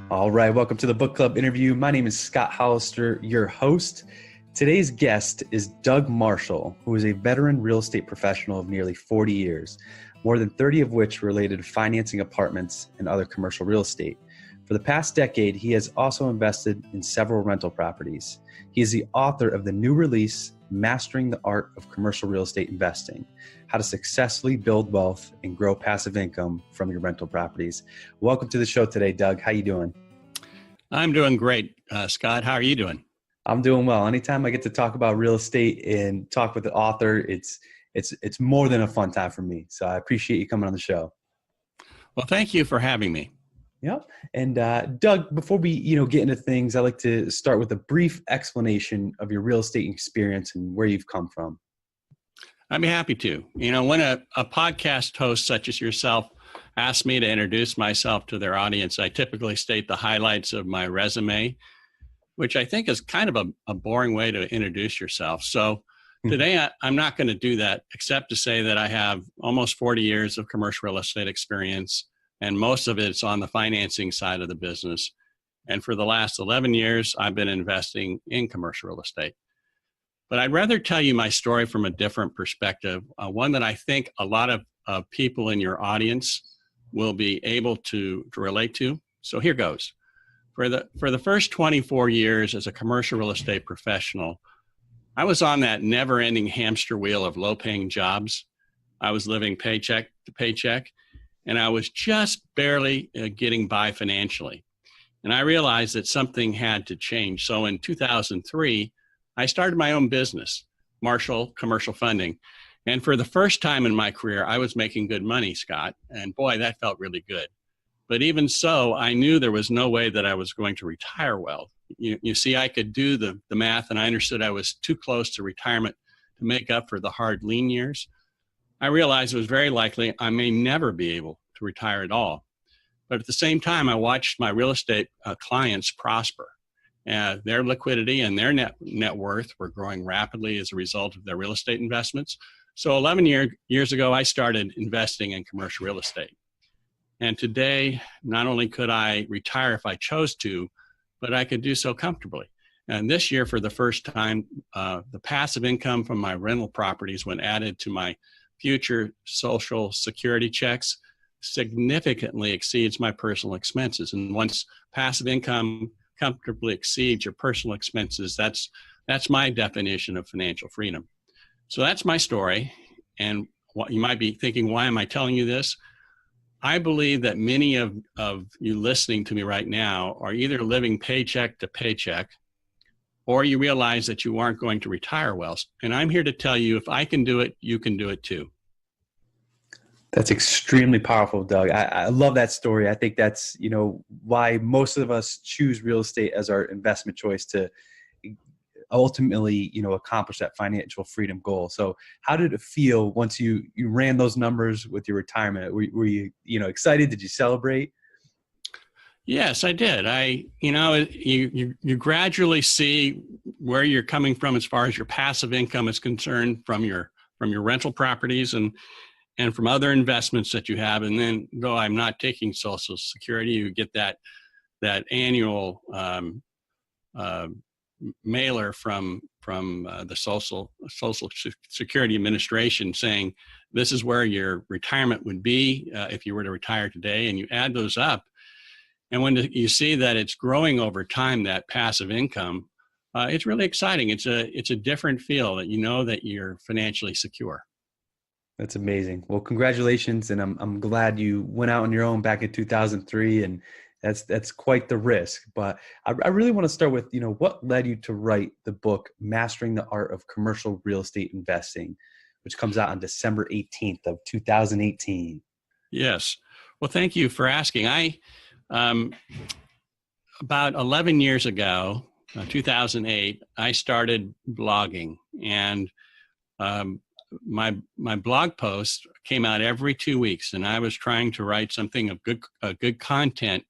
All right, welcome to the book club interview. My name is Scott Hollister, your host. Today's guest is Doug Marshall, who is a veteran real estate professional of nearly 40 years, more than 30 of which related to financing apartments and other commercial real estate. For the past decade, he has also invested in several rental properties. He is the author of the new release, Mastering the Art of Commercial Real Estate Investing: How to Successfully Build Wealth and Grow Passive Income from Your Rental Properties. Welcome to the show today, Doug. How you doing? I'm doing great, Scott. How are you doing? I'm doing well. Anytime I get to talk about real estate and talk with the author, it's more than a fun time for me. So I appreciate you coming on the show. Well, thank you for having me. Yep. And Doug, before we get into things, I like to start with a brief explanation of your real estate experience and where you've come from. I'd be happy to. When a podcast host such as yourself asks me to introduce myself to their audience, I typically state the highlights of my resume, which I think is kind of a boring way to introduce yourself. So today I'm not going to do that, except to say that I have almost 40 years of commercial real estate experience, and most of it's on the financing side of the business. And for the last 11 years, I've been investing in commercial real estate. But I'd rather tell you my story from a different perspective, one that I think a lot of people in your audience will be able to relate to. So here goes. For the first 24 years as a commercial real estate professional, I was on that never-ending hamster wheel of low-paying jobs. I was living paycheck to paycheck, and I was just barely getting by financially. And I realized that something had to change. So in 2003, I started my own business, Marshall Commercial Funding. And for the first time in my career, I was making good money, Scott. And boy, that felt really good. But even so, I knew there was no way that I was going to retire well. You see, I could do the math, and I understood I was too close to retirement to make up for the hard lean years. I realized it was very likely I may never be able to retire at all. But at the same time, I watched my real estate clients prosper. Their liquidity and their net worth were growing rapidly as a result of their real estate investments. So 11 years ago, I started investing in commercial real estate. And today, not only could I retire if I chose to, but I could do so comfortably. And this year, for the first time, the passive income from my rental properties, when added to my future Social Security checks, significantly exceeds my personal expenses. And once passive income comfortably exceeds your personal expenses, that's my definition of financial freedom. So that's my story. And what you might be thinking, why am I telling you this? I believe that many of you listening to me right now are either living paycheck to paycheck, or you realize that you aren't going to retire well. And I'm here to tell you, if I can do it, you can do it too. That's extremely powerful, Doug. I love that story. I think that's, why most of us choose real estate as our investment choice to ultimately, accomplish that financial freedom goal. So how did it feel once you ran those numbers with your retirement? Were you, excited? Did you celebrate? Yes, I did. You gradually see where you're coming from as far as your passive income is concerned from your rental properties and from other investments that you have. And then, though I'm not taking Social Security, you get that annual mailer from the Social Security Administration saying this is where your retirement would be if you were to retire today, and you add those up. And when you see that it's growing over time, that passive income, it's really exciting. It's a different feel that you know that you're financially secure. That's amazing. Well, congratulations, and I'm glad you went out on your own back in 2003, and that's quite the risk. But I really want to start with what led you to write the book Mastering the Art of Commercial Real Estate Investing, which comes out on December 18th of 2018. Yes. Well, thank you for asking. About 11 years ago, 2008, I started blogging, and my blog post came out every 2 weeks, and I was trying to write something of good content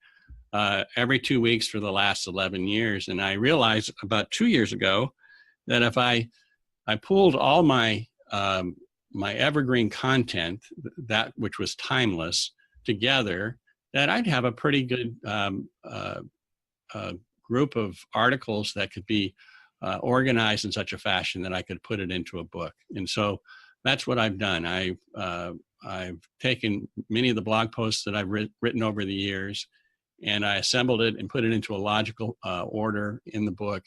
every 2 weeks for the last 11 years. And I realized about 2 years ago that if I pulled all my evergreen content, that which was timeless, together, that I'd have a pretty good group of articles that could be organized in such a fashion that I could put it into a book. And so that's what I've done. I've taken many of the blog posts that I've written over the years, and I assembled it and put it into a logical order in the book.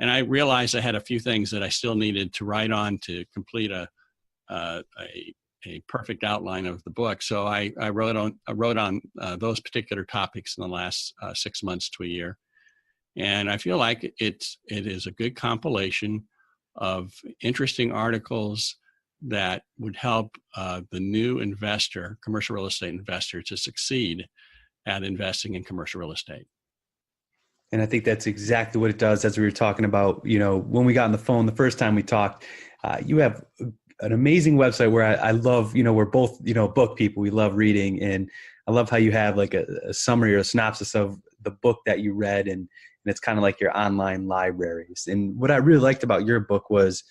And I realized I had a few things that I still needed to write on to complete a perfect outline of the book. So I wrote on those particular topics in the last 6 months to a year. And I feel like it is a good compilation of interesting articles that would help the new investor, commercial real estate investor, to succeed at investing in commercial real estate. And I think that's exactly what it does. As we were talking about, when we got on the phone the first time we talked, you have an amazing website where I love, we're both, book people. We love reading. And I love how you have like a summary or a synopsis of the book that you read. And it's kind of like your online libraries. And what I really liked about your book was,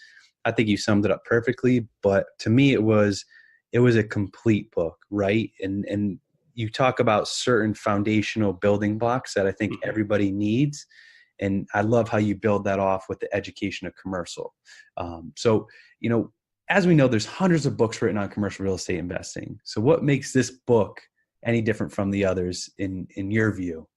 I think you summed it up perfectly, but to me, it was a complete book, right? And you talk about certain foundational building blocks that I think everybody needs. And I love how you build that off with the education of commercial. So, as we know, there's hundreds of books written on commercial real estate investing. So what makes this book any different from the others in your view?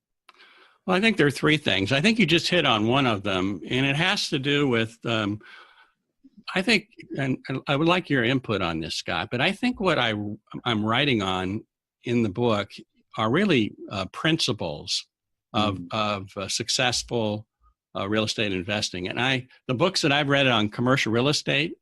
Well, I think there are three things. I think you just hit on one of them, and it has to do with, I think, and I would like your input on this, Scott, but I think what I'm writing on in the book are really principles of successful real estate investing. And the books that I've read on commercial real estate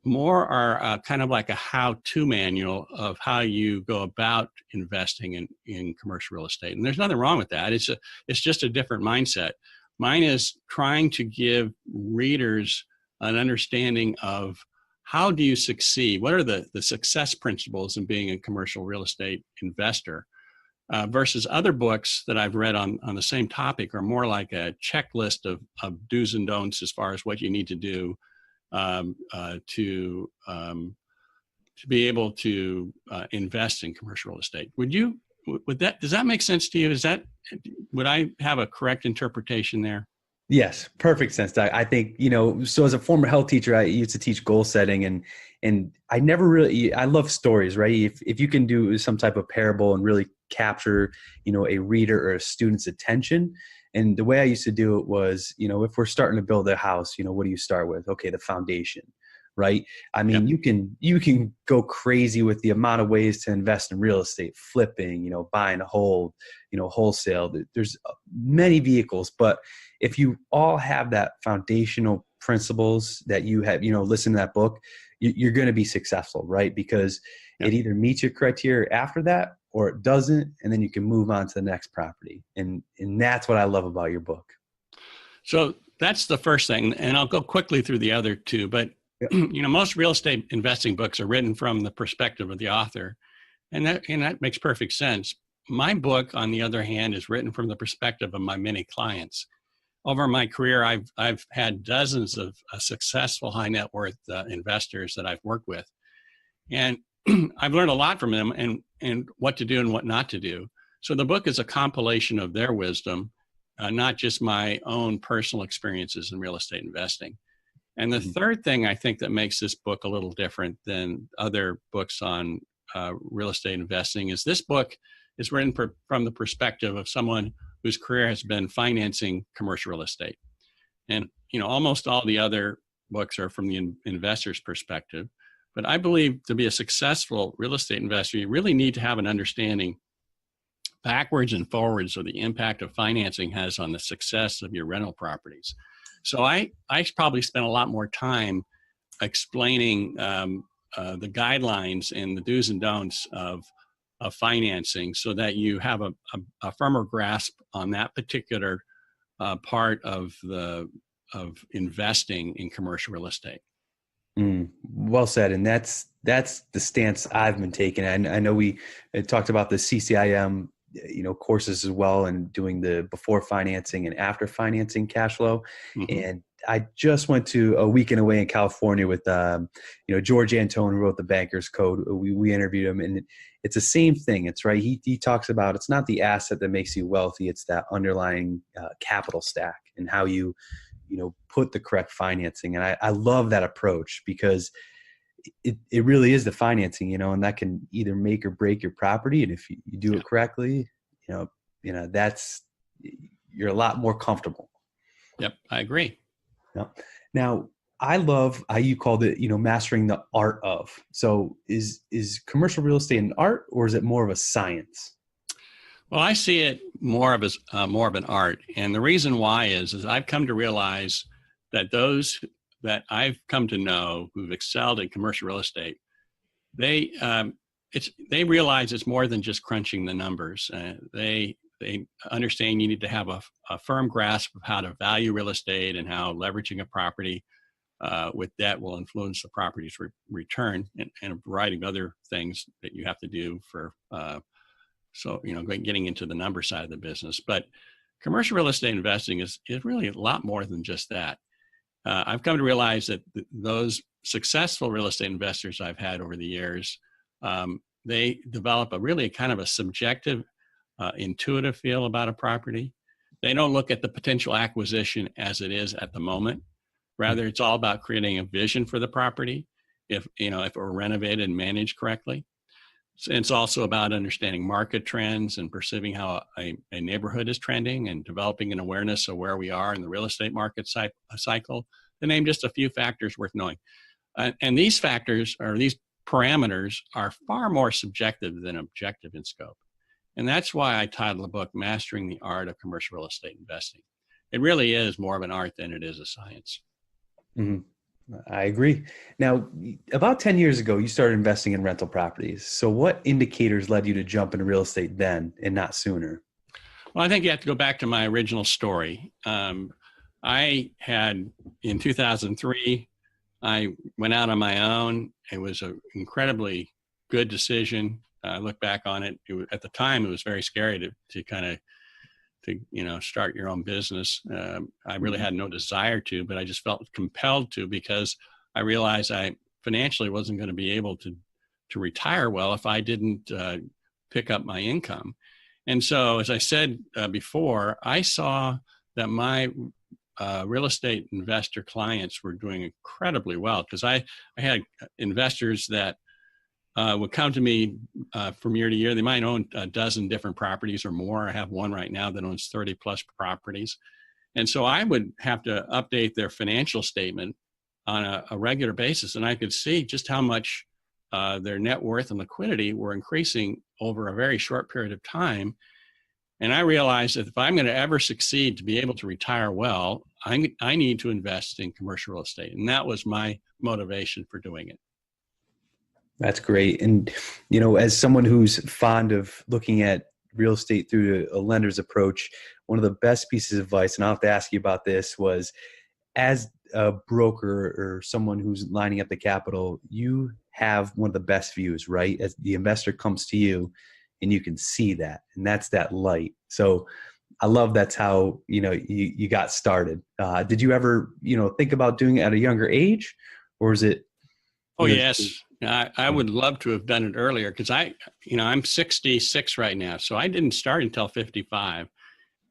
more are kind of like a how-to manual of how you go about investing in commercial real estate. And there's nothing wrong with that. It's just a different mindset. Mine is trying to give readers an understanding of how do you succeed? What are the success principles in being a commercial real estate investor? Versus other books that I've read on the same topic are more like a checklist of do's and don'ts as far as what you need to do to be able to invest in commercial real estate. Does that make sense to you? Would I have a correct interpretation there? Yes, perfect sense, Doug. I think, so as a former health teacher, I used to teach goal setting and I love stories, right? If you can do some type of parable and really capture, a reader or a student's attention. And the way I used to do it was, if we're starting to build a house, what do you start with? Okay, the foundation, right? I mean, Yep. you can go crazy with the amount of ways to invest in real estate, flipping, buying a hold, wholesale. There's many vehicles, but if you all have that foundational principles that you have, listen to that book, you're going to be successful, right? Because it either meets your criteria after that or it doesn't, and then you can move on to the next property. And that's what I love about your book. So that's the first thing, and I'll go quickly through the other two, but most real estate investing books are written from the perspective of the author, and that makes perfect sense. My book, on the other hand, is written from the perspective of my many clients. Over my career, I've had dozens of successful high net worth investors that I've worked with, and I've learned a lot from them and what to do and what not to do. So the book is a compilation of their wisdom, not just my own personal experiences in real estate investing. And the third thing I think that makes this book a little different than other books on real estate investing is this book is written from the perspective of someone whose career has been financing commercial real estate. And, almost all the other books are from the investor's perspective. But I believe to be a successful real estate investor, you really need to have an understanding backwards and forwards of the impact of financing has on the success of your rental properties. So I probably spent a lot more time explaining the guidelines and the do's and don'ts of financing so that you have a firmer grasp on that particular part of investing in commercial real estate. Well said. And that's the stance I've been taking. And I know we talked about the CCIM, courses as well, and doing the before financing and after financing cash flow. Mm-hmm. And I just went to a weekend away in California with, George Antone, who wrote the Banker's Code. We interviewed him, and it's the same thing. It's right. He talks about it's not the asset that makes you wealthy. It's that underlying capital stack and how you put the correct financing. And I love that approach because it really is the financing, and that can either make or break your property. And if you do it correctly, that's, you're a lot more comfortable. Yep, I agree. Yep. Now, I love how you called it, mastering the art of. So is commercial real estate an art, or is it more of a science? Well, I see it more of an art. And the reason why is I've come to realize that those that I've come to know who've excelled in commercial real estate, they realize it's more than just crunching the numbers. They understand you need to have a firm grasp of how to value real estate and how leveraging a property with debt will influence the property's return, and a variety of other things that you have to do for getting into the number side of the business. But commercial real estate investing is really a lot more than just that. I've come to realize that those successful real estate investors I've had over the years, they develop a kind of a subjective, intuitive feel about a property. They don't look at the potential acquisition as it is at the moment. Rather, it's all about creating a vision for the property if it were renovated and managed correctly. It's also about understanding market trends and perceiving how a neighborhood is trending and developing an awareness of where we are in the real estate market cycle, to name just a few factors worth knowing. And these factors, or these parameters, are far more subjective than objective in scope. And that's why I titled the book, Mastering the Art of Commercial Real Estate Investing. It really is more of an art than it is a science. Mm-hmm. I agree. Now, about 10 years ago, you started investing in rental properties. So what indicators led you to jump into real estate then and not sooner? Well, I think you have to go back to my original story. I had, in 2003, I went out on my own. It was an incredibly good decision. I look back on it. At the time, it was very scary to kind of start your own business. I really had no desire to, but I just felt compelled to, because I realized I financially wasn't going to be able to retire well if I didn't pick up my income. And so, as I said before, I saw that my real estate investor clients were doing incredibly well, because I had investors that would come to me from year to year. They might own a dozen different properties or more. I have one right now that owns 30 plus properties. And so I would have to update their financial statement on a regular basis. And I could see just how much their net worth and liquidity were increasing over a very short period of time. And I realized that if I'm going to ever succeed to be able to retire well, I need to invest in commercial real estate. And that was my motivation for doing it. That's great. And, as someone who's fond of looking at real estate through a lender's approach, one of the best pieces of advice, and I'll have to ask you about this, was as a broker or someone who's lining up the capital, you have one of the best views, right? As the investor comes to you and you can see that, and that's that light. So I love that's how, you got started. Did you ever, think about doing it at a younger age, or is it? Oh, yes. I would love to have done it earlier, because I'm 66 right now. So I didn't start until 55.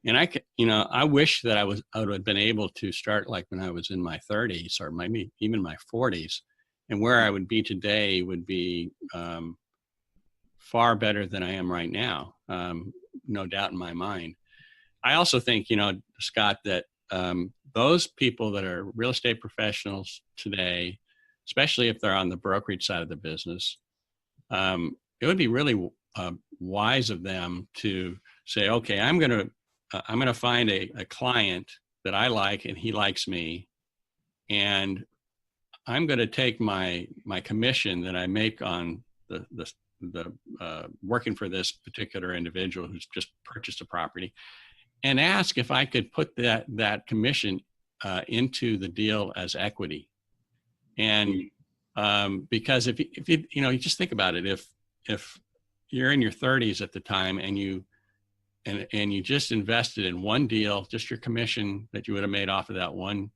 And I wish that I would have been able to start like when I was in my 30s, or maybe even my 40s. And where I would be today would be far better than I am right now. No doubt in my mind. I also think, Scott, that those people that are real estate professionals today, especially if they're on the brokerage side of the business, it would be really wise of them to say, okay, I'm going to find a client that I like and he likes me, and I'm going to take my commission that I make on the working for this particular individual who's just purchased a property, and ask if I could put that commission into the deal as equity. And because if you just think about it, if you're in your 30s at the time and you just invested in one deal, just your commission that you would have made off of that one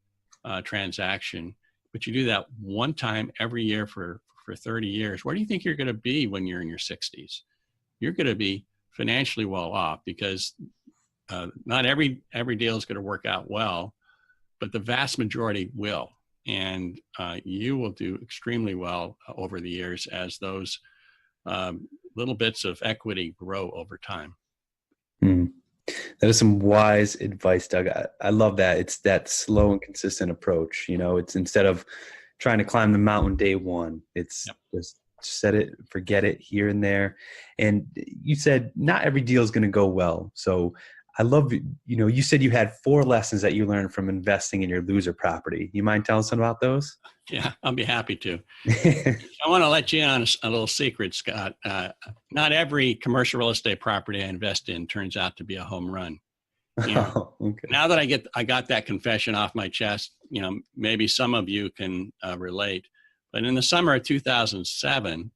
transaction, but you do that one time every year for for 30 years, where do you think you're going to be when you're in your 60s? You're going to be financially well off, because not every deal is going to work out well, but the vast majority will. And you will do extremely well over the years as those little bits of equity grow over time. Mm. That is some wise advice, Doug. I love that. It's that slow and consistent approach. It's instead of trying to climb the mountain day one, it's just set it, forget it here and there. And you said not every deal is going to go well. So I love, you said you had 4 lessons that you learned from investing in your loser property. You mind telling us about those? Yeah, I'll be happy to. I want to let you in on a little secret, Scott. Not every commercial real estate property I invest in turns out to be a home run. Okay. Now that I got that confession off my chest, maybe some of you can relate. But in the summer of 2007,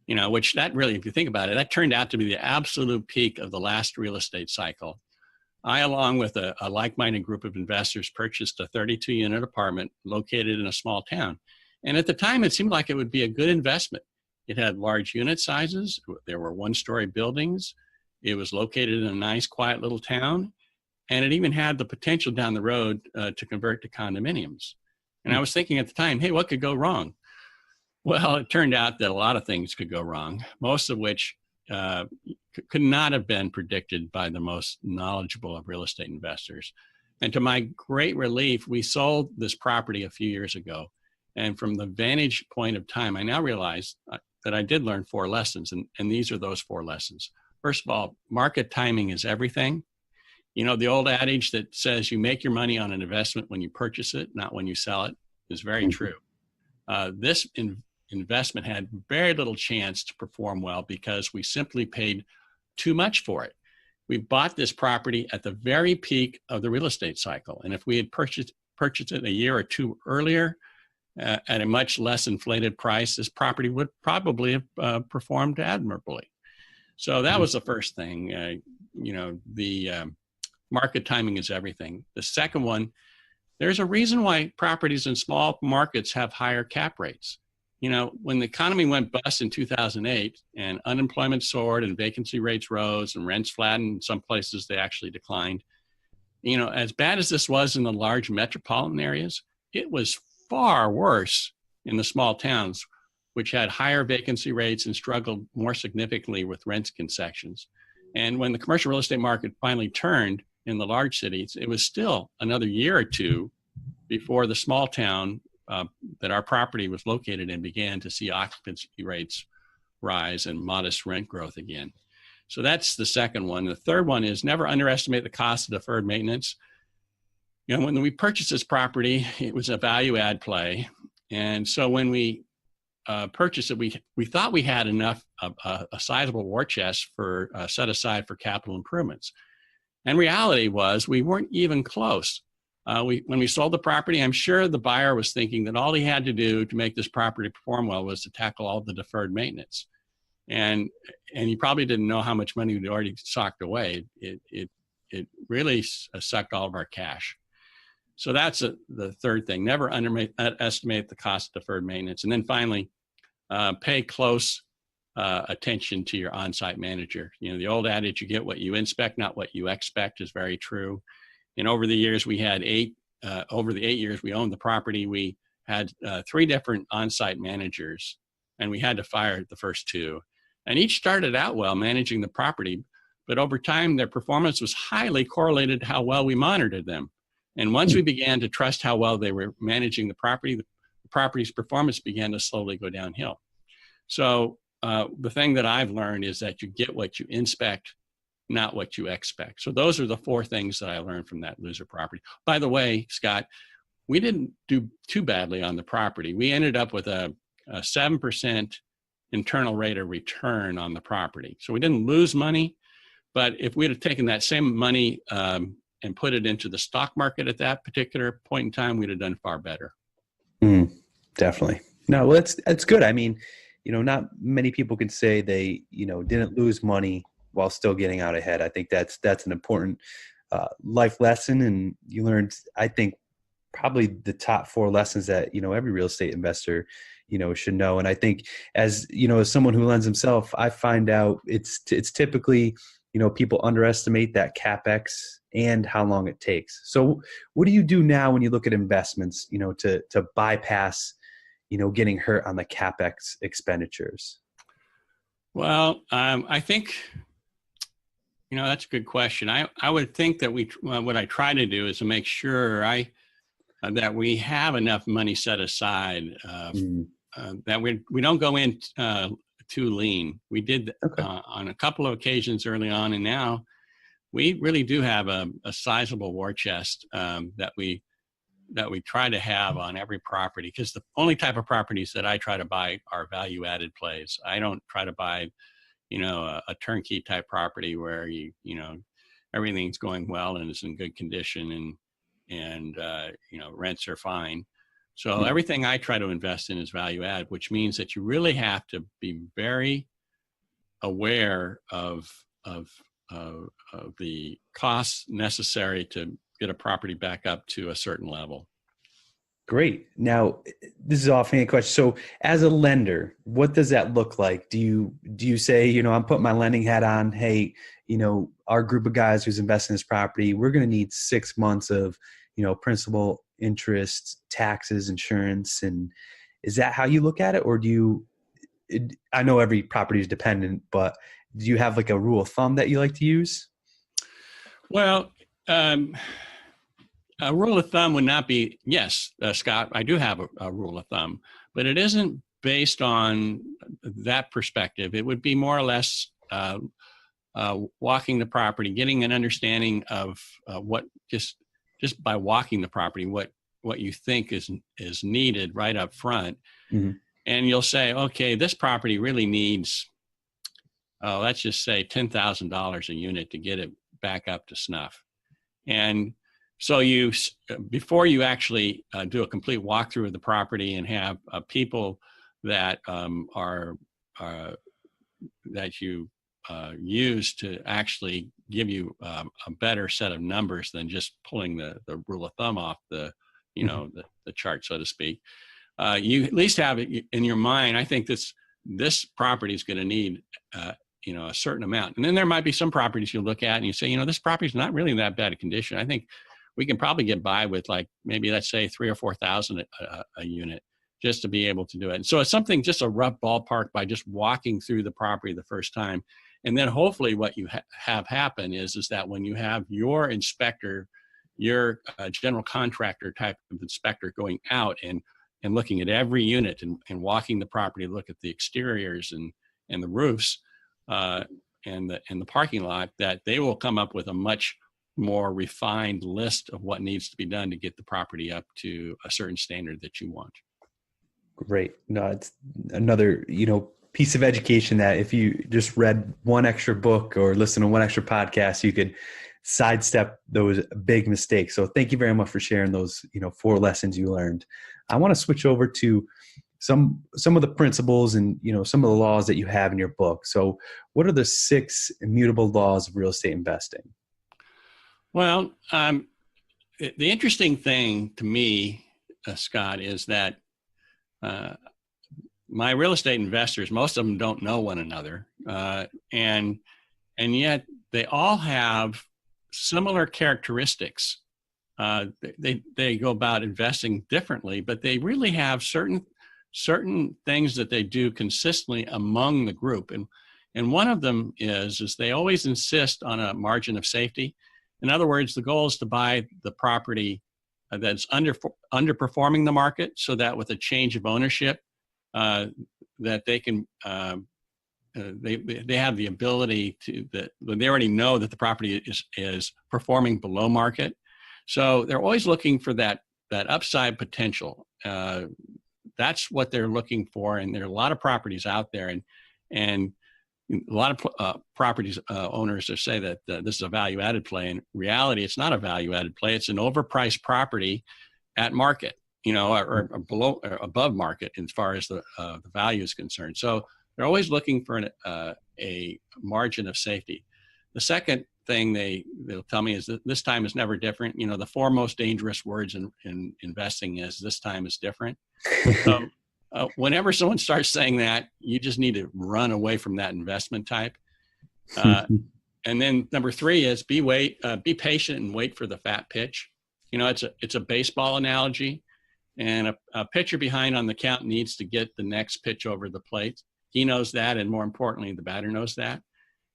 which that really, if you think about it, that turned out to be the absolute peak of the last real estate cycle. I, along with a like-minded group of investors, purchased a 32-unit apartment located in a small town. And at the time, it seemed like it would be a good investment. It had large unit sizes. There were 1-story buildings. It was located in a nice, quiet little town. And it even had the potential down the road to convert to condominiums. And I was thinking at the time, hey, what could go wrong? Well, it turned out that a lot of things could go wrong, most of which could not have been predicted by the most knowledgeable of real estate investors. And to my great relief, we sold this property a few years ago. And from the vantage point of time, I now realize that I did learn 4 lessons, and these are those 4 lessons. First of all, market timing is everything. The old adage that says you make your money on an investment when you purchase it, not when you sell it, is very true. This investment had very little chance to perform well because we simply paid too much for it. We bought this property at the very peak of the real estate cycle. And if we had purchased it a year or 2 earlier at a much less inflated price, this property would probably have performed admirably. So that was the first thing. The market timing is everything. The second one, there's a reason why properties in small markets have higher cap rates. When the economy went bust in 2008 and unemployment soared and vacancy rates rose and rents flattened, in some places they actually declined. As bad as this was in the large metropolitan areas, it was far worse in the small towns, which had higher vacancy rates and struggled more significantly with rent concessions. And when the commercial real estate market finally turned in the large cities, it was still another year or 2 before the small town that our property was located in began to see occupancy rates rise and modest rent growth again. So that's the second one. The third one is never underestimate the cost of deferred maintenance. When we purchased this property, it was a value add play. And so when we purchased it, we thought we had enough, a sizable war chest for set aside for capital improvements. And reality was we weren't even close. When we sold the property, I'm sure the buyer was thinking that all he had to do to make this property perform well was to tackle all the deferred maintenance. And he probably didn't know how much money we'd already socked away. It really sucked all of our cash. So that's the third thing. Never underestimate the cost of deferred maintenance. And then finally, pay close attention to your on-site manager. The old adage, you get what you inspect, not what you expect, is very true. And over the years, we had over the 8 years we owned the property, we had 3 different on-site managers, and we had to fire the first 2. And each started out well managing the property, but over time, their performance was highly correlated to how well we monitored them. And once we began to trust how well they were managing the property's performance began to slowly go downhill. So the thing that I've learned is that you get what you inspect, not what you expect. So those are the 4 things that I learned from that loser property. By the way, Scott, we didn't do too badly on the property. We ended up with a 7% internal rate of return on the property. So we didn't lose money, but if we'd have taken that same money and put it into the stock market at that particular point in time, we'd have done far better. Definitely. No, well, that's good. I mean, not many people can say they, didn't lose money while still getting out ahead. I think that's an important life lesson. And you learned, I think, probably the top 4 lessons that, every real estate investor, should know. And I think as someone who lends himself, I find out it's typically, people underestimate that CapEx and how long it takes. So what do you do now when you look at investments, to bypass, getting hurt on the CapEx expenditures? Well, I think, that's a good question. I would think that what I try to do is to make sure that we have enough money set aside, that we don't go in too lean. We did on a couple of occasions early on, and now we really do have a sizable war chest that we try to have on every property, because the only type of properties that I try to buy are value-added plays. I don't try to buy, a turnkey type property where everything's going well and is in good condition and rents are fine. So everything I try to invest in is value add, which means that you really have to be very aware of the costs necessary to get a property back up to a certain level. Great. Now, this is offhand question. So as a lender, what does that look like? Do you say, I'm putting my lending hat on, hey, our group of guys who's investing in this property, we're going to need 6 months of, principal, interest, taxes, insurance. And is that how you look at it? Or I know every property is dependent, but do you have like a rule of thumb that you like to use? Well, a rule of thumb would not be, yes, Scott, I do have a rule of thumb, but it isn't based on that perspective. It would be more or less walking the property, getting an understanding of what just by walking the property, what you think is needed right up front. Mm-hmm. And you'll say, okay, this property really needs, let's just say $10,000 a unit to get it back up to snuff. And so before you actually do a complete walkthrough of the property and have people that that you use to actually give you a better set of numbers than just pulling the rule of thumb off the chart, so to speak. You at least have it in your mind. I think this property is going to need a certain amount, and then there might be some properties you look at and you say, this property is not really in that bad a condition. I think we can probably get by with maybe let's say 3,000 or 4,000 a unit just to be able to do it. And so it's something, just a rough ballpark by just walking through the property the first time. And then hopefully what you have happen is that when you have your inspector, your general contractor type of inspector going out and looking at every unit and walking the property, look at the exteriors and the roofs and the parking lot, that they will come up with a much more refined list of what needs to be done to get the property up to a certain standard that you want. Great. No, it's another, piece of education that if you just read one extra book or listen to one extra podcast, you could sidestep those big mistakes. So thank you very much for sharing those, 4 lessons you learned. I want to switch over to some of the principles and, some of the laws that you have in your book. So what are the 6 immutable laws of real estate investing? Well, the interesting thing to me, Scott, is that my real estate investors, most of them don't know one another, and yet they all have similar characteristics. They go about investing differently, but they really have certain things that they do consistently among the group, and one of them is they always insist on a margin of safety. In other words, the goal is to buy the property that's underperforming the market, so that with a change of ownership, that they can they have the ability that they already know that the property is performing below market. So they're always looking for that upside potential. That's what they're looking for, and there are a lot of properties out there, and a lot of properties owners that say that this is a value-added play. In reality, it's not a value-added play. It's an overpriced property at market, or below or above market as far as the value is concerned. So they're always looking for a margin of safety. The second thing they'll tell me is that this time is never different. The 4 most dangerous words in investing is this time is different. So whenever someone starts saying that, you just need to run away from that investment type. And then number 3 is be patient and wait for the fat pitch. It's a baseball analogy, and a pitcher behind on the count needs to get the next pitch over the plate. He knows that, and more importantly, the batter knows that.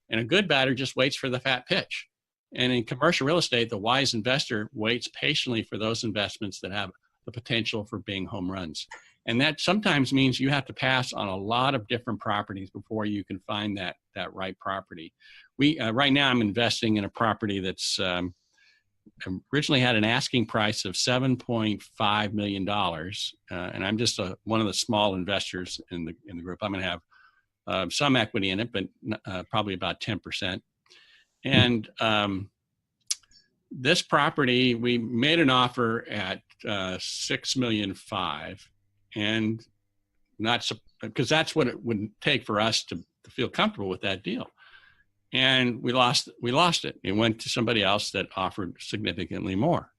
And a good batter just waits for the fat pitch. And in commercial real estate, the wise investor waits patiently for those investments that have the potential for being home runs. And that sometimes means you have to pass on a lot of different properties before you can find that right property. Right now I'm investing in a property that's originally had an asking price of $7.5 million. And I'm just one of the small investors in the group. I'm going to have some equity in it, but probably about 10%. And this property, we made an offer at $6.5 million, and not because that's what it would take for us to feel comfortable with that deal. And we lost it. It went to somebody else that offered significantly more.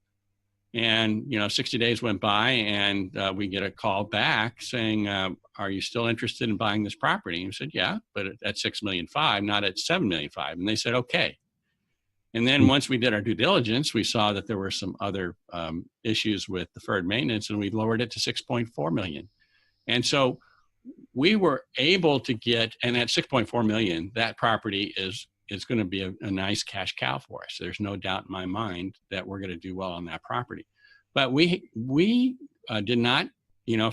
And 60 days went by, and we get a call back saying, "Are you still interested in buying this property?" And we said, "Yeah, but at $6.5 million, not at $7.5 million." And they said, "Okay." And then once we did our due diligence, we saw that there were some other issues with deferred maintenance, and we lowered it to $6.4 million. And so we were able to get, and at $6.4 million, that property is going to be a nice cash cow for us. There's no doubt in my mind that we're going to do well on that property. But we did not,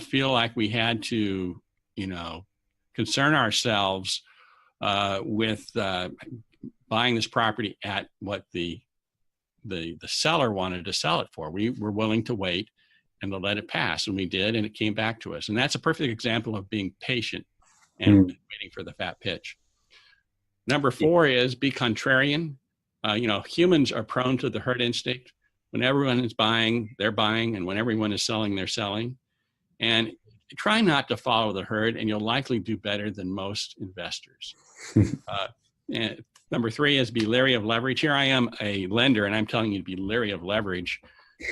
feel like we had to, concern ourselves with buying this property at what the seller wanted to sell it for. We were willing to wait and to let it pass, and we did, and it came back to us. And that's a perfect example of being patient and waiting for the fat pitch. Number 4 is be contrarian. Humans are prone to the herd instinct. When everyone is buying, they're buying, and when everyone is selling, they're selling. And try not to follow the herd, and you'll likely do better than most investors. And number 3 is be leery of leverage. Here I am, a lender, and I'm telling you to be leery of leverage,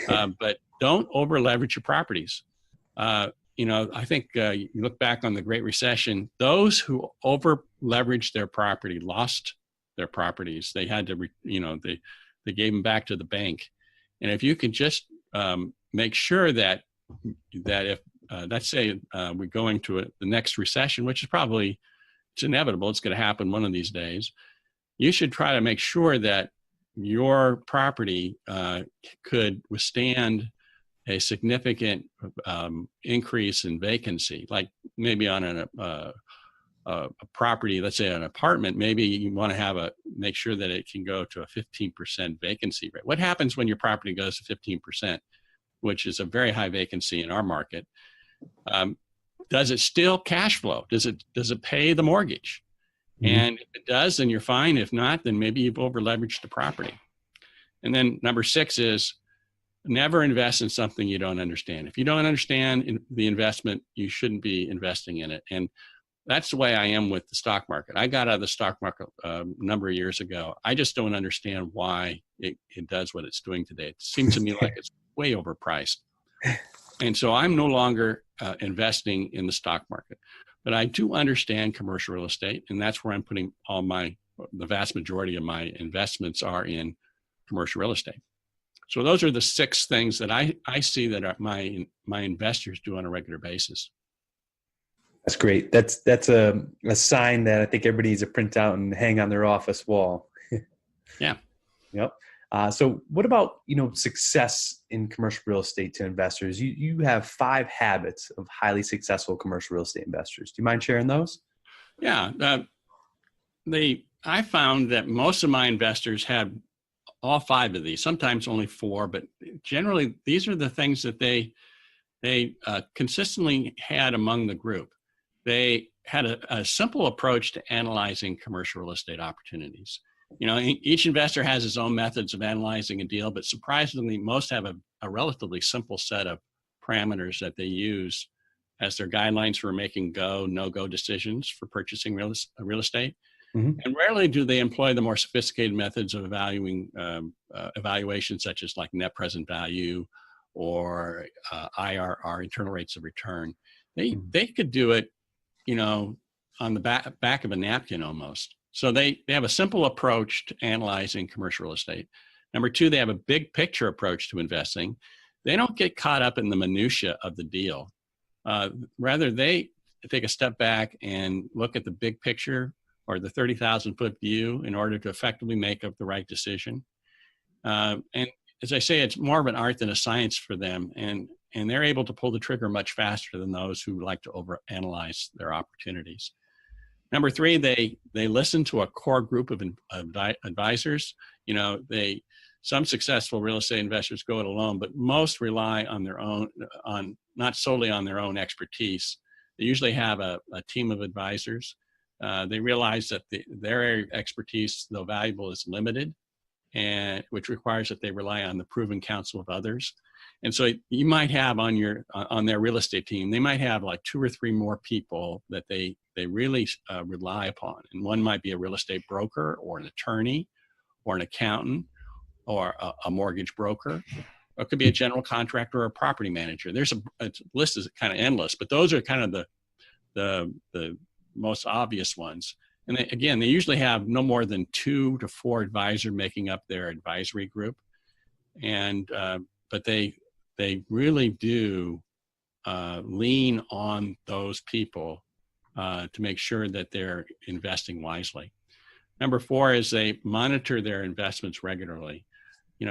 but don't over leverage your properties. I think you look back on the Great Recession, those who over leveraged their property lost their properties. They had to, they gave them back to the bank. And if you can just make sure that if, let's say we're going to the next recession, which is probably, it's inevitable, it's going to happen one of these days, you should try to make sure that your property could withstand a significant increase in vacancy, like maybe on a property, let's say an apartment, maybe you want to make sure that it can go to a 15% vacancy rate. What happens when your property goes to 15%, which is a very high vacancy in our market? Does it still cash flow? Does it pay the mortgage? And if it does, then you're fine. If not, then maybe you've over leveraged the property. And then number 6 is never invest in something you don't understand. If you don't understand the investment, you shouldn't be investing in it. And that's the way I am with the stock market. I got out of the stock market a number of years ago. I just don't understand why it does what it's doing today. It seems to me like it's way overpriced. And so I'm no longer investing in the stock market. But I do understand commercial real estate, and that's where I'm putting the vast majority of my investments are in commercial real estate. So those are the 6 things that I see that my investors do on a regular basis. That's great. That's a sign that I think everybody needs to print out and hang on their office wall. Yeah. Yep. So what about, success in commercial real estate to investors? You have 5 habits of highly successful commercial real estate investors. Do you mind sharing those? Yeah. I found that most of my investors had all 5 of these, sometimes only 4, but generally these are the things that they consistently had among the group. They had a simple approach to analyzing commercial real estate opportunities. Each investor has his own methods of analyzing a deal, but surprisingly, most have a relatively simple set of parameters that they use as their guidelines for making go, no-go decisions for purchasing real estate. Mm-hmm. And rarely do they employ the more sophisticated methods of evaluation, such as like net present value or IRR, internal rates of return. They could do it, on the back of a napkin almost. So they have a simple approach to analyzing commercial real estate. Number two, they have a big picture approach to investing. They don't get caught up in the minutia of the deal. Rather, they take a step back and look at the big picture or the 30,000-foot view in order to effectively make up the right decision. And as I say, it's more of an art than a science for them. And they're able to pull the trigger much faster than those who like to overanalyze their opportunities. Number three, they listen to a core group of advisors. Some successful real estate investors go it alone, but most rely on their own, not solely on their own expertise. They usually have a team of advisors. They realize that their expertise, though valuable, is limited, and which requires that they rely on the proven counsel of others. And so you might have on their real estate team, they might have like 2 or 3 more people that they really rely upon. And one might be a real estate broker or an attorney or an accountant or a mortgage broker. Or it could be a general contractor or a property manager. There's a list is kind of endless, but those are kind of the most obvious ones. And they usually have no more than 2 to 4 advisors making up their advisory group. And but they really do lean on those people to make sure that they're investing wisely. Number 4 is they monitor their investments regularly.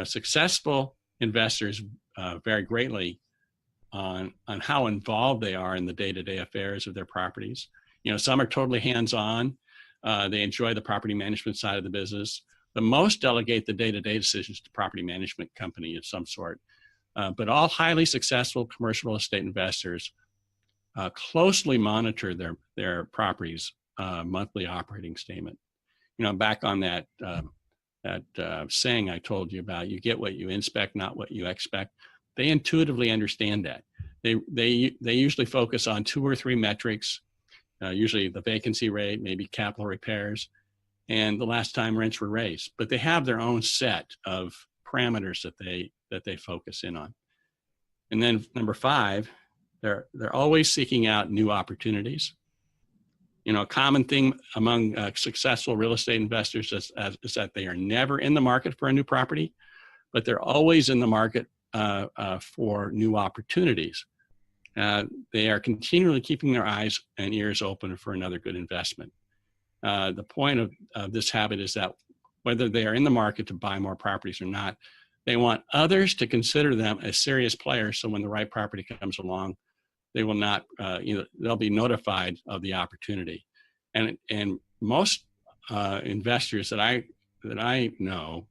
Successful investors vary greatly on how involved they are in the day-to-day affairs of their properties. Some are totally hands-on. They enjoy the property management side of the business. The most delegate the day-to-day decisions to property management company of some sort. But all highly successful commercial real estate investors closely monitor their properties' monthly operating statement. Back on that saying I told you about, you get what you inspect, not what you expect. They intuitively understand that. They usually focus on 2 or 3 metrics, usually the vacancy rate, maybe capital repairs, and the last time rents were raised. But they have their own set of parameters that they focus in on. And then number 5, they're always seeking out new opportunities. A common thing among successful real estate investors is that they are never in the market for a new property, but they're always in the market for new opportunities. They are continually keeping their eyes and ears open for another good investment. The point of this habit is that whether they are in the market to buy more properties or not, they want others to consider them as serious players. So when the right property comes along, they will not, they'll be notified of the opportunity. And most investors that I know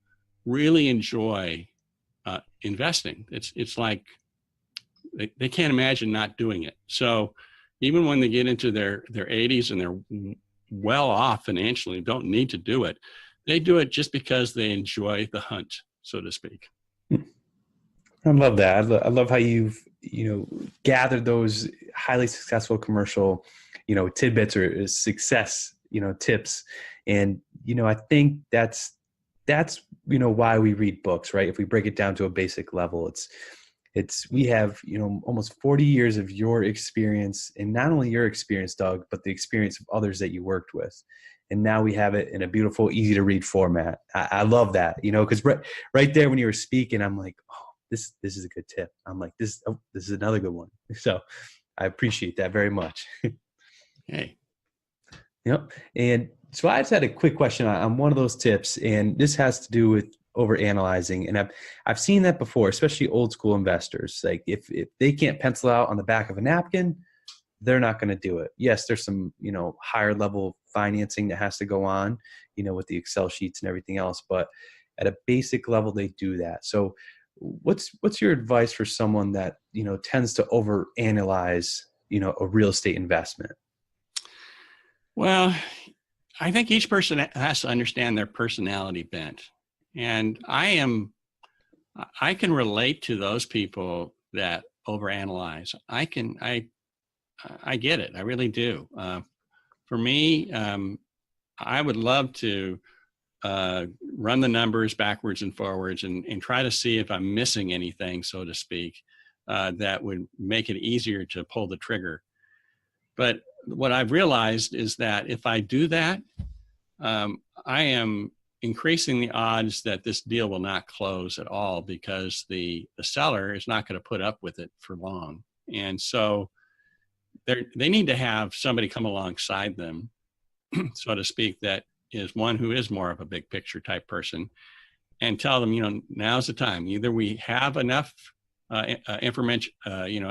really enjoy investing. It's like they can't imagine not doing it. So even when they get into their 80s and they're well off financially, don't need to do it, they do it just because they enjoy the hunt, so to speak. I love that. I love how you've gathered those highly successful commercial tidbits or success tips, and I think that's why we read books, right? If we break it down to a basic level, it's we have almost 40 years of your experience, and not only your experience, Doug, but the experience of others that you worked with. And now we have it in a beautiful, easy to read format. I love that, because right there when you were speaking, I'm like, oh, this is a good tip. I'm like, this is another good one. So I appreciate that very much. Hey. Yep. And so I just had a quick question on one of those tips, and this has to do with overanalyzing. And I've seen that before, especially old school investors. Like if they can't pencil out on the back of a napkin, they're not going to do it. Yes, there's some, higher level financing that has to go on, with the Excel sheets and everything else. But at a basic level, they do that. So what's your advice for someone that, tends to overanalyze, a real estate investment? Well, I think each person has to understand their personality bent. And I can relate to those people that overanalyze. I get it. I really do. For me, I would love to run the numbers backwards and forwards and try to see if I'm missing anything, so to speak, that would make it easier to pull the trigger. But what I've realized is that if I do that, I am increasing the odds that this deal will not close at all, because the seller is not going to put up with it for long. And so they need to have somebody come alongside them, so to speak, that is one who is more of a big picture type person, and tell them, now's the time. Either we have enough information,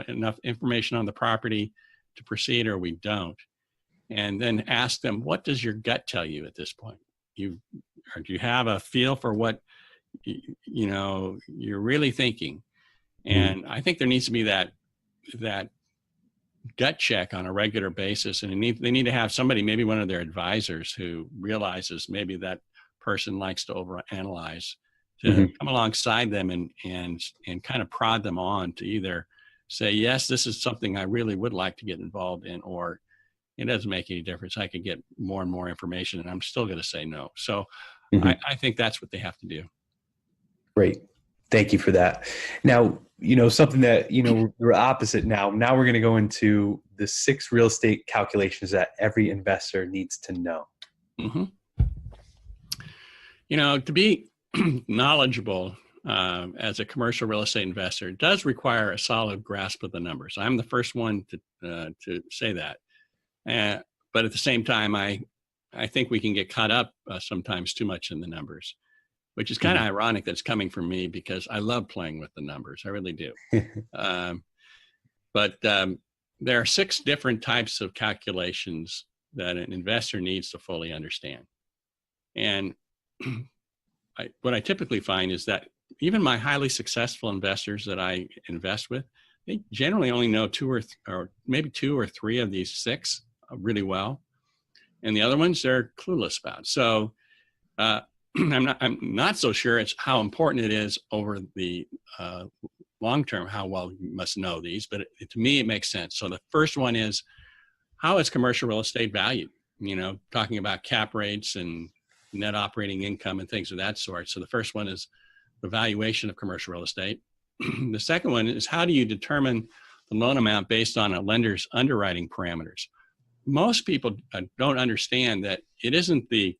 enough information on the property to proceed, or we don't. And then ask them, what does your gut tell you at this point? Do you have a feel for what you're really thinking? And I think there needs to be that gut check on a regular basis, and they need to have somebody, maybe one of their advisors, who realizes maybe that person likes to overanalyze, to come alongside them and kind of prod them on to either say, yes, this is something I really would like to get involved in, or it doesn't make any difference. I can get more and more information and I'm still going to say no. So I think that's what they have to do. Great. Thank you for that. Now, something that, we're opposite now. Now we're going to go into the 6 real estate calculations that every investor needs to know. To be knowledgeable as a commercial real estate investor does require a solid grasp of the numbers. I'm the first one to say that. But at the same time, I think we can get caught up sometimes too much in the numbers, which is kind of ironic that's coming from me, because I love playing with the numbers. I really do. But there are 6 different types of calculations that an investor needs to fully understand. And what I typically find is that even my highly successful investors that I invest with, they generally only know 2 or maybe 2 or 3 of these 6 really well, and the other ones they're clueless about. So I'm not so sure it's how important it is over the long term, how well you must know these, but to me it makes sense. So the first one is, how is commercial real estate valued? Talking about cap rates and net operating income and things of that sort. So the first one is the valuation of commercial real estate. The second one is, how do you determine the loan amount based on a lender's underwriting parameters? Most people don't understand that it isn't the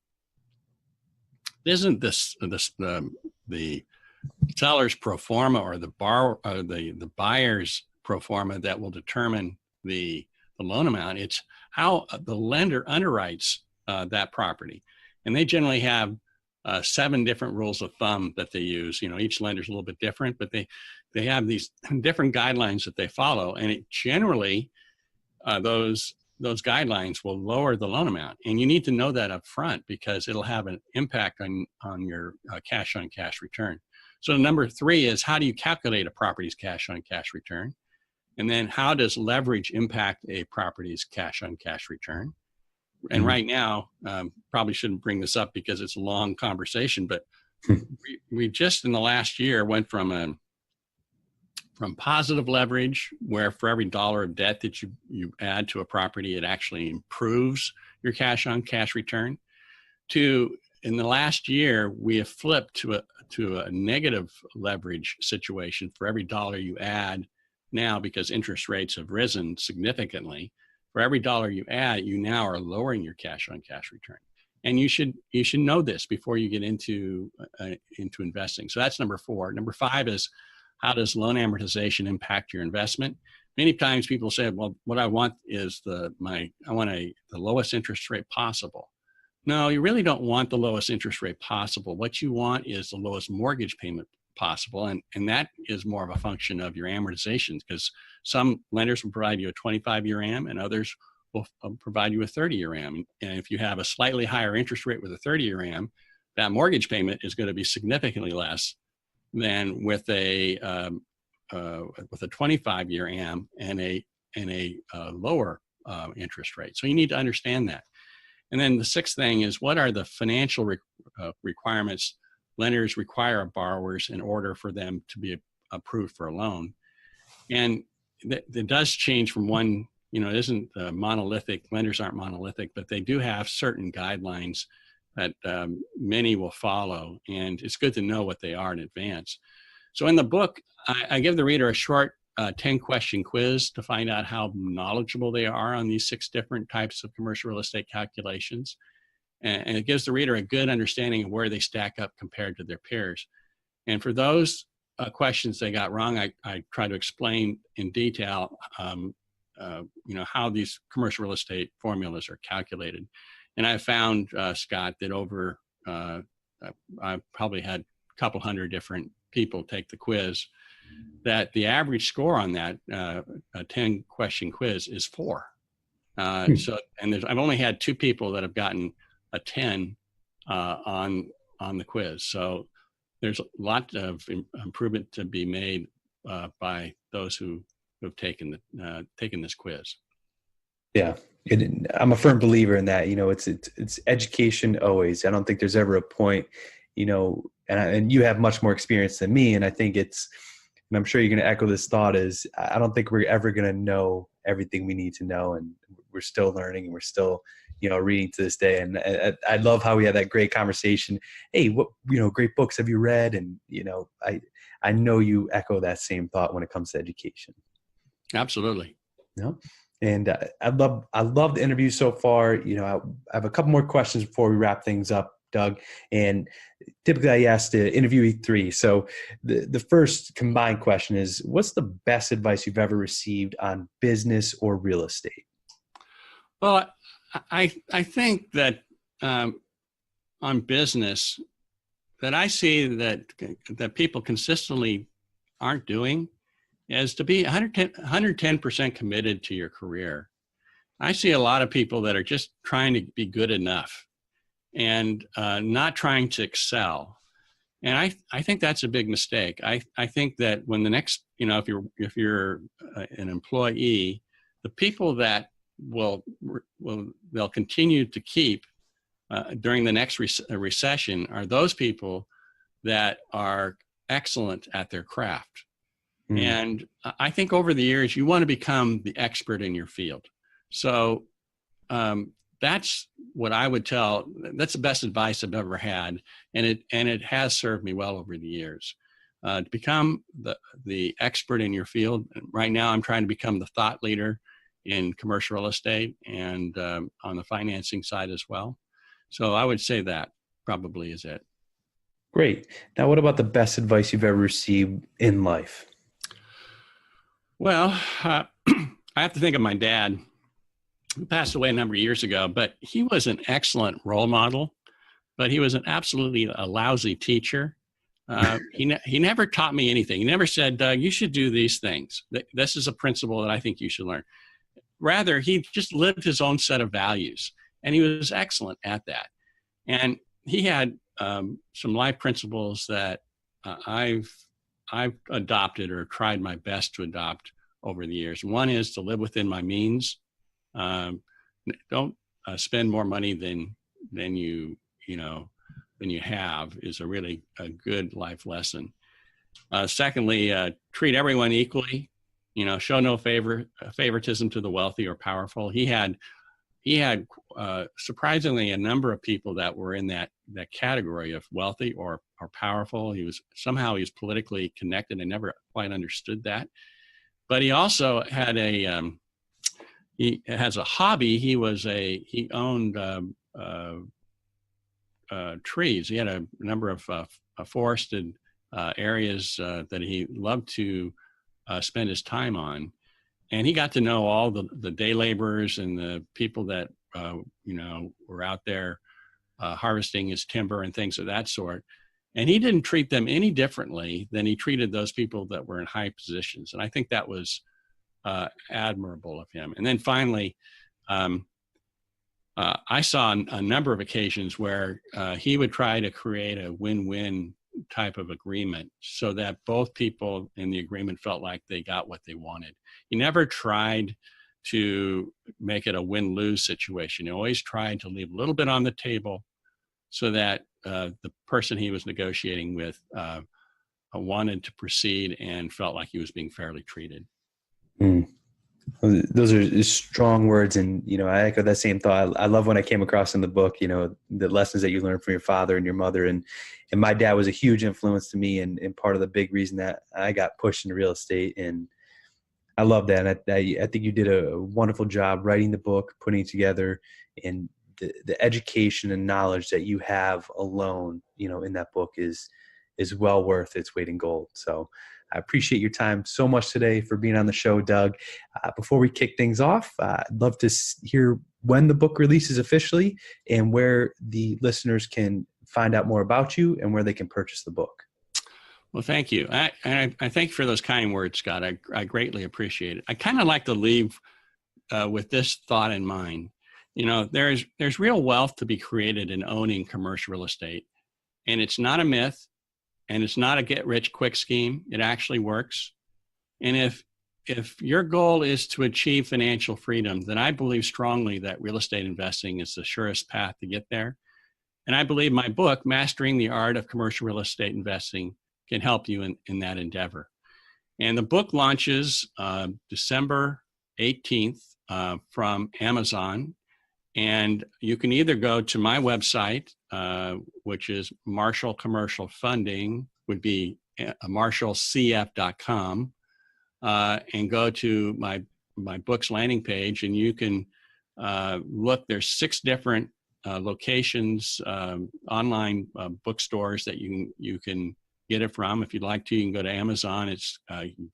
seller's pro forma or the buyer's pro forma that will determine the loan amount. It's how the lender underwrites that property, and they generally have 7 different rules of thumb that they use. Each lender's a little bit different, but they have these different guidelines that they follow, and it generally those guidelines will lower the loan amount. And you need to know that up front, because it'll have an impact on your cash on cash return. So number 3 is, how do you calculate a property's cash on cash return? And then, how does leverage impact a property's cash on cash return? And right now, probably shouldn't bring this up because it's a long conversation, but we just in the last year went from positive leverage, where for every dollar of debt that you add to a property, it actually improves your cash on cash return, to, in the last year, we have flipped to a negative leverage situation. For every dollar you add now, because interest rates have risen significantly, for every dollar you add, you now are lowering your cash on cash return. And you should know this before you get into investing. So that's number 4. Number 5 is, how does loan amortization impact your investment? Many times people say, well, what I want is the lowest interest rate possible. No, you really don't want the lowest interest rate possible. What you want is the lowest mortgage payment possible. And that is more of a function of your amortization, because some lenders will provide you a 25-year AM and others will provide you a 30-year AM. And if you have a slightly higher interest rate with a 30-year AM, that mortgage payment is going to be significantly less than with a 25-year AM and a lower interest rate. So you need to understand that. And then the 6th thing is, what are the financial requirements lenders require of borrowers in order for them to be approved for a loan? And that does change from one, it isn't monolithic. Lenders aren't monolithic, but they do have certain guidelines that many will follow, and it's good to know what they are in advance. So in the book, I give the reader a short a 10-question quiz to find out how knowledgeable they are on these 6 different types of commercial real estate calculations. And it gives the reader a good understanding of where they stack up compared to their peers. And for those questions they got wrong, I try to explain in detail, how these commercial real estate formulas are calculated. And I found, Scott, that I probably had a couple hundred different people take the quiz, that the average score on that a 10-question quiz is 4. I've only had 2 people that have gotten a 10 on the quiz. So there's a lot of improvement to be made by those who have taken this quiz. Yeah, I'm a firm believer in that. It's education always. I don't think there's ever a point, and you have much more experience than me. And I think and I'm sure you're going to echo this thought, is I don't think we're ever going to know everything we need to know. And we're still learning, and we're still, reading to this day. And I love how we had that great conversation. Hey, what, great books have you read? And, I know you echo that same thought when it comes to education. Absolutely. And I love the interview so far. I have a couple more questions before we wrap things up, Doug. And typically I ask the interviewee 3. So the first combined question is, what's the best advice you've ever received on business or real estate? Well, I think that on business, that I see that people consistently aren't doing, is to be 110% committed to your career. I see a lot of people that are just trying to be good enough and not trying to excel. And I think that's a big mistake. I think that when the next, if you're an employee, the people that they'll continue to keep during the next recession are those people that are excellent at their craft. And I think over the years, you want to become the expert in your field. So that's what I would tell. That's the best advice I've ever had. And it has served me well over the years. To become the expert in your field. Right now, I'm trying to become the thought leader in commercial real estate and on the financing side as well. So I would say that probably is it. Great. Now, what about the best advice you've ever received in life? Well, I have to think of my dad, who passed away a number of years ago, but he was an excellent role model, but he was absolutely a lousy teacher. He never taught me anything. He never said, Doug, you should do these things. This is a principle that I think you should learn. Rather, he just lived his own set of values, and he was excellent at that. And he had some life principles that I've adopted or tried my best to adopt over the years. One is to live within my means. Don't spend more money than you have is a really a good life lesson. Secondly, treat everyone equally. Show no favoritism to the wealthy or powerful. He had surprisingly a number of people that were in that category of wealthy or powerful. He was politically connected. I never quite understood that. But he also had he has a hobby. He owned trees. He had a number of forested areas that he loved to spend his time on. And he got to know all the day laborers and the people that, were out there harvesting his timber and things of that sort. And he didn't treat them any differently than he treated those people that were in high positions. And I think that was admirable of him. And then finally, I saw a number of occasions where he would try to create a win-win type of agreement so that both people in the agreement felt like they got what they wanted. He never tried to make it a win-lose situation. He always tried to leave a little bit on the table so that the person he was negotiating with wanted to proceed and felt like he was being fairly treated. Those are strong words. And, I echo that same thought. I love when I came across in the book, the lessons that you learned from your father and your mother. And my dad was a huge influence to me and part of the big reason that I got pushed into real estate. And, I love that. And I think you did a wonderful job writing the book, putting it together, and the education and knowledge that you have alone, in that book is well worth its weight in gold. So I appreciate your time so much today for being on the show, Doug. Before we kick things off, I'd love to hear when the book releases officially and where the listeners can find out more about you and where they can purchase the book. Well, thank you. I thank you for those kind words, Scott. I greatly appreciate it. I kind of like to leave with this thought in mind. There's real wealth to be created in owning commercial real estate, and it's not a myth, and it's not a get-rich-quick scheme. It actually works. And if your goal is to achieve financial freedom, then I believe strongly that real estate investing is the surest path to get there. And I believe my book, Mastering the Art of Commercial Real Estate Investing, can help you in that endeavor. And the book launches December 18th from Amazon. And you can either go to my website, which is Marshall Commercial Funding, would be marshallcf.com, and go to my book's landing page, and you can look. There's 6 different locations, online bookstores that you can get it from. If you'd like to, you can go to Amazon. It's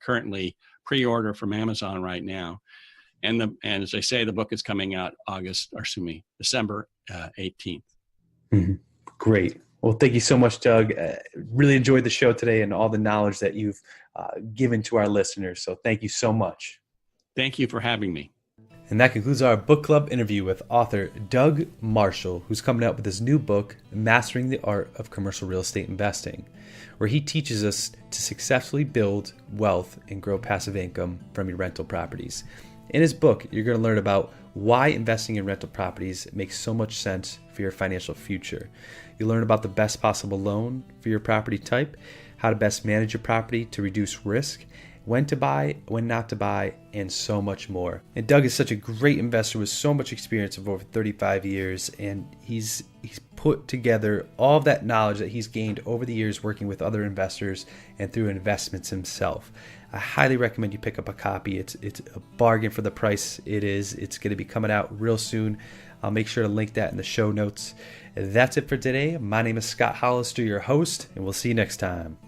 currently pre-order from Amazon right now. And as I say, the book is coming out December 18th. Mm-hmm. Great. Well, thank you so much, Doug. Really enjoyed the show today and all the knowledge that you've given to our listeners. So thank you so much. Thank you for having me. And that concludes our book club interview with author Doug Marshall, who's coming out with his new book, Mastering the Art of Commercial Real Estate Investing, where he teaches us to successfully build wealth and grow passive income from your rental properties. In his book, you're going to learn about why investing in rental properties makes so much sense for your financial future. You'll learn about the best possible loan for your property type, how to best manage your property to reduce risk, when to buy, when not to buy, and so much more. And Doug is such a great investor with so much experience of over 35 years, and he's put together all of that knowledge that he's gained over the years working with other investors and through investments himself. I highly recommend you pick up a copy. It's a bargain for the price it is. It's going to be coming out real soon. I'll make sure to link that in the show notes. That's it for today. My name is Scott Hollister, your host, and we'll see you next time.